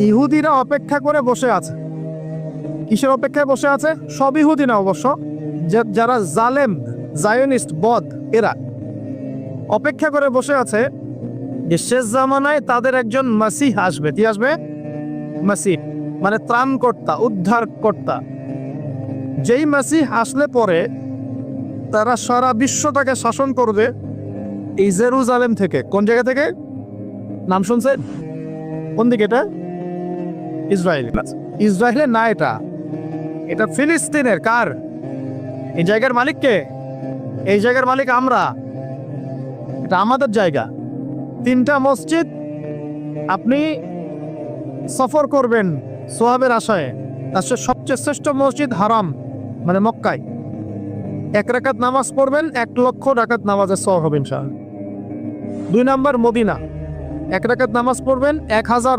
ইহুদিরা অপেক্ষা করে বসে আছে। কিসের অপেক্ষায় বসে আছে? সব ইহুদি না অবশ্য, যারা জালেম, জায়নিস্ট, বদ, এরা অপেক্ষা করে বসে আছে যে শেষ জামানায় তাদের একজন মাসিহ আসবে। কি আসবে? মাসিহ মানে ত্রাণকর্তা, উদ্ধারকর্তা। যেই মাসিহ আসলে পরে তারা সারা বিশ্বটাকে শাসন করবে এই জেরুজালেম থেকে। কোন জায়গা থেকে? নাম শুনছেন? কোন দিকে এটা? ইসরায়েল। ইসরায়েলের না, এটা এটা ফিলিস্তিনের। কার? এই জায়গার মালিক কে? এই জায়গার মালিক আমরা। এটা আমাদের জায়গা। 3টা মসজিদ আপনি সফর করবেন সোহাবের আশায়। তার সবচেয়ে শ্রেষ্ঠ মসজিদ হারাম মানে মক্কায়। 1 রাকাত নামাজ পড়বেন, 1 লক্ষ রাকাত নামাজের সওয়াব হবে ইনশাআল্লাহ। 2 নাম্বার মদিনা, 1 রাকাত নামাজ পড়বেন 1000